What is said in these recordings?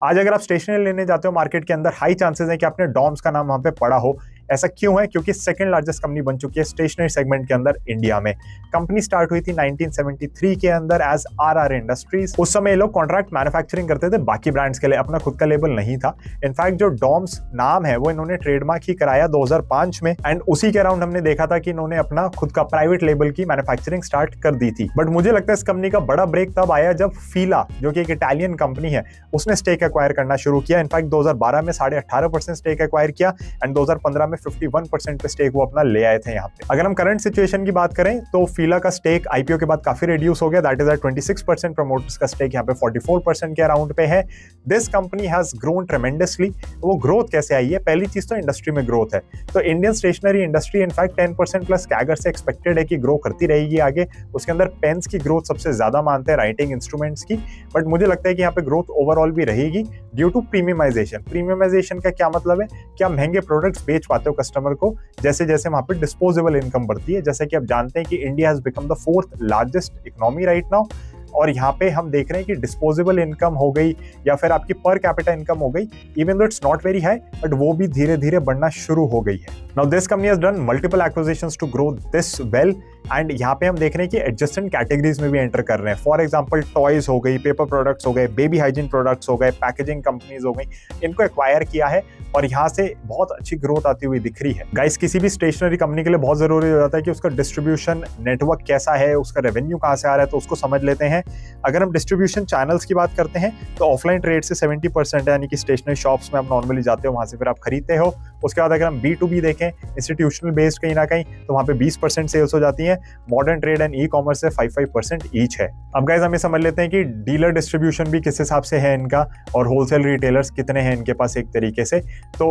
आज अगर आप स्टेशनरी लेने जाते हो मार्केट के अंदर, हाई चांसेस है कि आपने डॉम्स का नाम वहां पे पढ़ा हो। ऐसा क्यों है? क्योंकि सेकंड लार्जेस्ट कंपनी बन चुकी है स्टेशनरी सेगमेंट के अंदर इंडिया में। कंपनी स्टार्ट हुई थी 1973 के अंदर एज आरआर इंडस्ट्रीज। उस समय ये लोग कॉन्ट्रैक्ट मैन्युफैक्चरिंग करते थे बाकी ब्रांड्स के लिए, अपना खुद का लेबल नहीं था। इनफैक्ट जो डॉम्स नाम है वो इन्होंने ट्रेडमार्क ही कराया 2005 में, एंड उसी के अराउंड हमने देखा था कि इन्होंने अपना खुद का प्राइवेट लेबल की मैन्युफैक्चरिंग स्टार्ट कर दी थी। बट मुझे लगता है इस कंपनी का बड़ा ब्रेक तब आया जब फीला, जो कि एक इटालियन कंपनी है, उसने स्टेक एक्वायर करना शुरू किया। इनफैक्ट 2012 में 18.5% स्टेक एक्वायर किया एंड 2015 में 51% पे स्टेक वो अपना ले आए थे यहाँ पे। अगर हम करंट सिचुएशन की बात करें तो फीला का स्टेक आईपीओ के बाद काफी रिड्यूस हो गया, दैट इज 26%। प्रमोटर्स का स्टेक यहाँ पे 44% के अराउंड पे है। This company has grown tremendously. वो ग्रोथ कैसे आई है? पहली चीज तो इंडस्ट्री में ग्रोथ है। तो Indian stationery industry in fact 10% plus CAGR से एक्सपेक्टेड है कि ग्रो करती रहेगी आगे। उसके अंदर पेन्स की ग्रोथ सबसे ज्यादा मानते हैं, राइटिंग इंस्ट्रूमेंट्स की। बट मुझे लगता है कि यहाँ पे ग्रोथ ओवरऑल भी रहेगी ड्यू टू प्रीमियमाइजेशन। प्रीमियमाइजेशन का क्या मतलब है? कि आप महंगे प्रोडक्ट्स बेच पाते हो कस्टमर को, जैसे जैसे वहां पे डिस्पोजेबल इनकम बढ़ती है। जैसे कि आप जानते हैं कि India has become the 4th largest economy right now, और यहाँ पे हम देख रहे हैं कि डिस्पोजेबल इनकम हो गई या फिर आपकी पर कैपिटा इनकम हो गई, even though it's not very high, but वो भी धीरे धीरे बढ़ना शुरू हो गई है। Now this company has done multiple acquisitions to grow this well, and यहाँ पे हम देख रहे हैं कि एडजेसेंट कैटेगरीज में भी एंटर कर रहे हैं। फॉर एग्जांपल टॉयज हो गई, पेपर प्रोडक्ट्स हो गए, बेबी हाइजीन प्रोडक्ट्स हो गए, पैकेजिंग कंपनीज हो गई, इनको एक्वायर किया है और यहाँ से बहुत अच्छी ग्रोथ आती हुई दिख रही है। गाइस, किसी भी स्टेशनरी कंपनी के लिए बहुत जरूरी हो जाता है कि उसका डिस्ट्रीब्यूशन नेटवर्क कैसा है, उसका रेवेन्यू कहाँ से आ रहा है, तो उसको समझ लेते हैं। अगर हम डिस्ट्रीब्यूशन चैनल्स की बात करते हैं तो ऑफलाइन ट्रेड से 70% है, यानी कि स्टेशनरी शॉप्स में आप नॉर्मली जाते हो, वहां से फिर आप खरीदते हो। उसके बाद अगर हम B2B देखें, इंस्टीट्यूशनल बेस्ड कहीं ना कहीं, तो वहां पे 20% सेल्स हो जाती है। Modern trade and e commerce से 5% ईच है। अब गाइस, हमें समझ लेते हैं कि डीलर डिस्ट्रीब्यूशन भी किस हिसाब से है इनका, और होलसेल रिटेलर्स कितने हैं इनके पास एक तरीके से। तो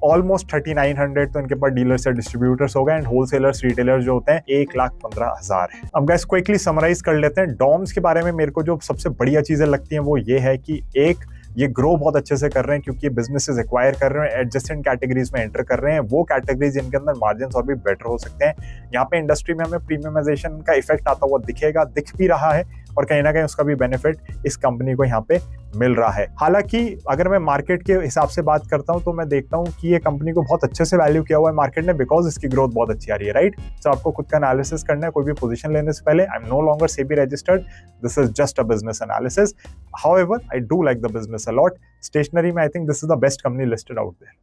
ऑलमोस्ट 3900 तो इनके पास डीलर्स या डिस्ट्रीब्यूटर्स हो गए, एंड होलसेलर्स रिटेलर्स जो होते हैं 1,15,000 है। अब गाइस, क्विकली समराइज कर लेते हैं डॉम्स के बारे में। मेरे को जो सबसे बढ़िया चीजें लगती हैं वो ये है कि एक, ये ग्रो बहुत अच्छे से कर रहे हैं क्योंकि ये बिजनेसेस एक्वायर कर रहे हैं, एडजेसेंट कैटेगरीज में एंटर कर रहे हैं, वो कैटेगरीज जिनके अंदर मार्जिन और भी बेटर हो सकते हैं। यहाँ पे इंडस्ट्री में हमें प्रीमियमाइजेशन का इफेक्ट आता हुआ दिखेगा, दिख भी रहा है, और कहीं ना कहीं उसका भी बेनिफिट इस कंपनी को यहाँ पे मिल रहा है। हालांकि अगर मैं मार्केट के हिसाब से बात करता हूँ तो मैं देखता हूँ कि ये कंपनी को बहुत अच्छे से वैल्यू किया हुआ है मार्केट ने, बिकॉज इसकी ग्रोथ बहुत अच्छी आ रही है, राइट। तो आपको खुद का एनालिसिस करना है कोई भी पोजीशन लेने से पहले। I am no longer SEBI registered, this is just a business analysis. However, I do like the business a lot. Stationery में I think this is the best company listed out there.